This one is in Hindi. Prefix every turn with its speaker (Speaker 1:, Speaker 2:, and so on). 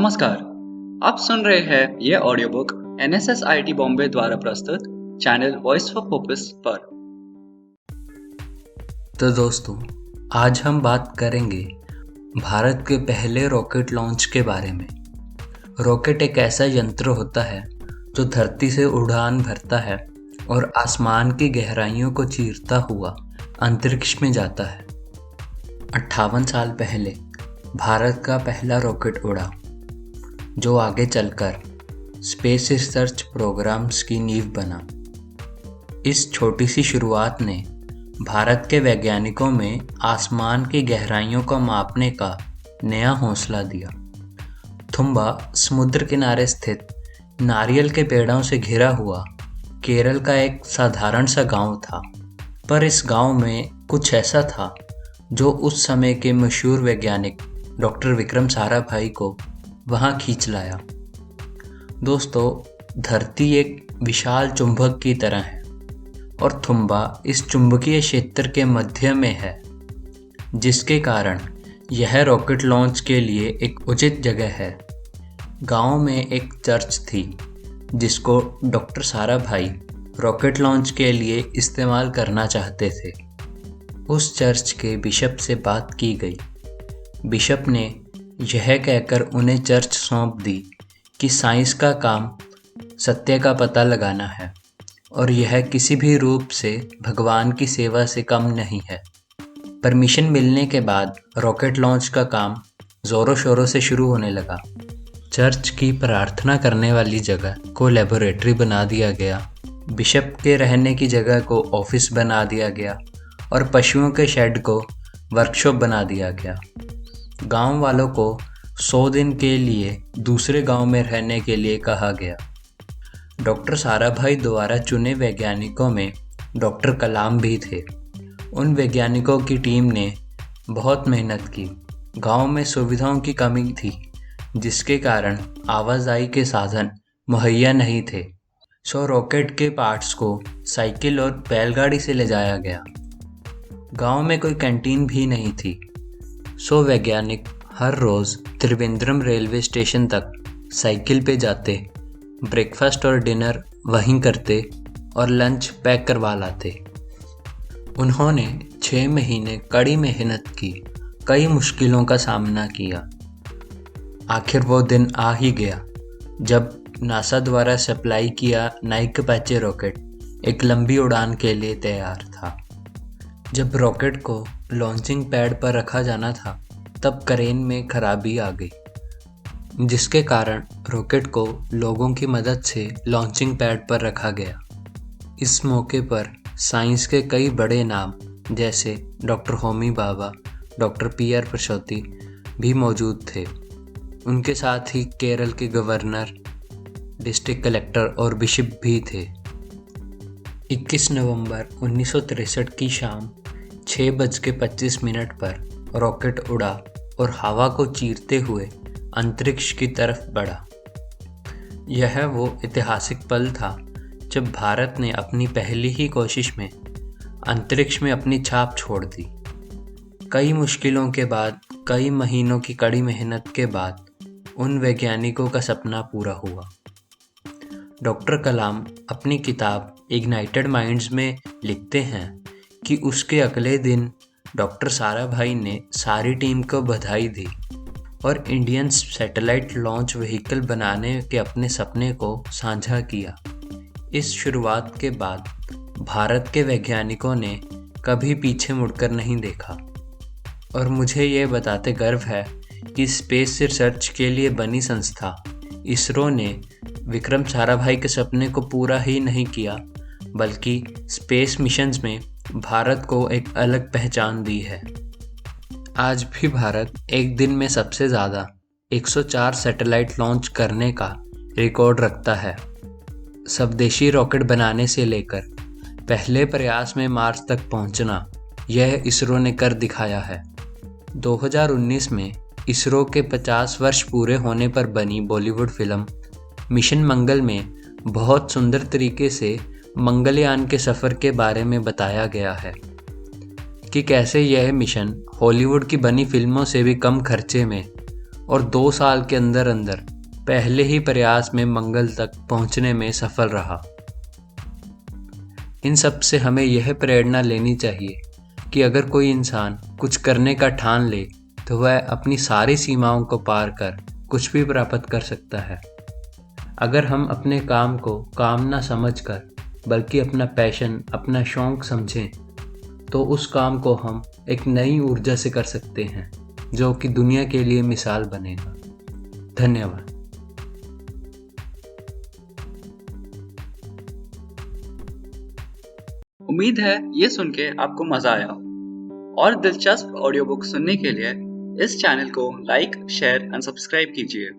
Speaker 1: नमस्कार। आप सुन रहे हैं यह audio book NSS IT Bombay द्वारा प्रस्तुत चैनल वॉइस फॉर पर्पस पर।
Speaker 2: तो दोस्तों, आज हम बात करेंगे भारत के पहले रॉकेट लॉन्च के बारे में। रॉकेट एक ऐसा यंत्र होता है जो धरती से उड़ान भरता है और आसमान की गहराइयों को चीरता हुआ अंतरिक्ष में जाता है। 58 साल पहले भारत का पहला रॉकेट उड़ा, जो आगे चलकर स्पेस रिसर्च प्रोग्राम्स की नींव बना। इस छोटी सी शुरुआत ने भारत के वैज्ञानिकों में आसमान की गहराइयों को मापने का नया हौसला दिया। थुम्बा समुद्र किनारे स्थित नारियल के पेड़ों से घिरा हुआ केरल का एक साधारण सा गांव था, पर इस गांव में कुछ ऐसा था जो उस समय के मशहूर वैज्ञानिक डॉक्टर विक्रम साराभाई को वहां खींच लाया। दोस्तों, धरती एक विशाल चुंबक की तरह है और थुम्बा इस चुंबकीय क्षेत्र के मध्य में है, जिसके कारण यह रॉकेट लॉन्च के लिए एक उचित जगह है। गांव में एक चर्च थी जिसको डॉक्टर साराभाई रॉकेट लॉन्च के लिए इस्तेमाल करना चाहते थे। उस चर्च के बिशप से बात की गई। बिशप ने यह कहकर उन्हें चर्च सौंप दी कि साइंस का काम सत्य का पता लगाना है और यह किसी भी रूप से भगवान की सेवा से कम नहीं है। परमिशन मिलने के बाद रॉकेट लॉन्च का काम ज़ोरों शोरों से शुरू होने लगा। चर्च की प्रार्थना करने वाली जगह को लेबोरेटरी बना दिया गया, बिशप के रहने की जगह को ऑफिस बना दिया गया और पशुओं के शेड को वर्कशॉप बना दिया गया। गांव वालों को 100 दिन के लिए दूसरे गांव में रहने के लिए कहा गया। डॉक्टर साराभाई द्वारा चुने वैज्ञानिकों में डॉक्टर कलाम भी थे। उन वैज्ञानिकों की टीम ने बहुत मेहनत की। गांव में सुविधाओं की कमी थी, जिसके कारण आवाजाही के साधन मुहैया नहीं थे। रॉकेट के पार्ट्स को साइकिल और बैलगाड़ी से ले जाया गया। गांव में कोई कैंटीन भी नहीं थी। वैज्ञानिक हर रोज़ त्रिवेंद्रम रेलवे स्टेशन तक साइकिल पे जाते, ब्रेकफास्ट और डिनर वहीं करते और लंच पैक करवा लाते। उन्होंने 6 महीने कड़ी मेहनत की, कई मुश्किलों का सामना किया। आखिर वो दिन आ ही गया जब नासा द्वारा सप्लाई किया नाइक अपाचे रॉकेट एक लंबी उड़ान के लिए तैयार था। जब रॉकेट को लॉन्चिंग पैड पर रखा जाना था, तब क्रेन में खराबी आ गई, जिसके कारण रॉकेट को लोगों की मदद से लॉन्चिंग पैड पर रखा गया। इस मौके पर साइंस के कई बड़े नाम जैसे doctor Homi Bhabha, doctor PR प्रसौती भी मौजूद थे। उनके साथ ही केरल के गवर्नर, डिस्ट्रिक्ट कलेक्टर और बिशप भी थे। 21 नवंबर 1963 की शाम 6:25 पर रॉकेट उड़ा और हवा को चीरते हुए अंतरिक्ष की तरफ बढ़ा। यह वो ऐतिहासिक पल था जब भारत ने अपनी पहली ही कोशिश में अंतरिक्ष में अपनी छाप छोड़ दी। कई मुश्किलों के बाद, कई महीनों की कड़ी मेहनत के बाद उन वैज्ञानिकों का सपना पूरा हुआ। डॉक्टर कलाम अपनी किताब इग्नाइटेड माइंड्स में लिखते हैं कि उसके अगले दिन डॉक्टर साराभाई ने सारी टीम को बधाई दी और इंडियन सैटेलाइट लॉन्च व्हीकल बनाने के अपने सपने को साझा किया। इस शुरुआत के बाद भारत के वैज्ञानिकों ने कभी पीछे मुड़कर नहीं देखा और मुझे ये बताते गर्व है कि स्पेस रिसर्च के लिए बनी संस्था इसरो ने विक्रम साराभाई के सपने को पूरा ही नहीं किया, बल्कि स्पेस मिशंस में भारत को एक अलग पहचान दी है। आज भी भारत एक दिन में सबसे ज़्यादा 104 सैटेलाइट लॉन्च करने का रिकॉर्ड रखता है। स्वदेशी रॉकेट बनाने से लेकर पहले प्रयास में मार्स तक पहुंचना, यह इसरो ने कर दिखाया है। 2019 में इसरो के 50 वर्ष पूरे होने पर बनी बॉलीवुड फिल्म मिशन मंगल में बहुत सुंदर तरीके से मंगलयान के सफ़र के बारे में बताया गया है कि कैसे यह मिशन हॉलीवुड की बनी फिल्मों से भी कम खर्चे में और 2 साल के अंदर अंदर पहले ही प्रयास में मंगल तक पहुंचने में सफल रहा। इन सब से हमें यह प्रेरणा लेनी चाहिए कि अगर कोई इंसान कुछ करने का ठान ले तो वह अपनी सारी सीमाओं को पार कर कुछ भी प्राप्त कर सकता है। अगर हम अपने काम को काम ना समझकर बल्कि अपना पैशन, अपना शौक समझें तो उस काम को हम एक नई ऊर्जा से कर सकते हैं जो कि दुनिया के लिए मिसाल बनेगा। धन्यवाद।
Speaker 1: उम्मीद है ये सुन के आपको मजा आया हो। और दिलचस्प ऑडियो बुक सुनने के लिए इस चैनल को लाइक, शेयर एंड सब्सक्राइब कीजिए।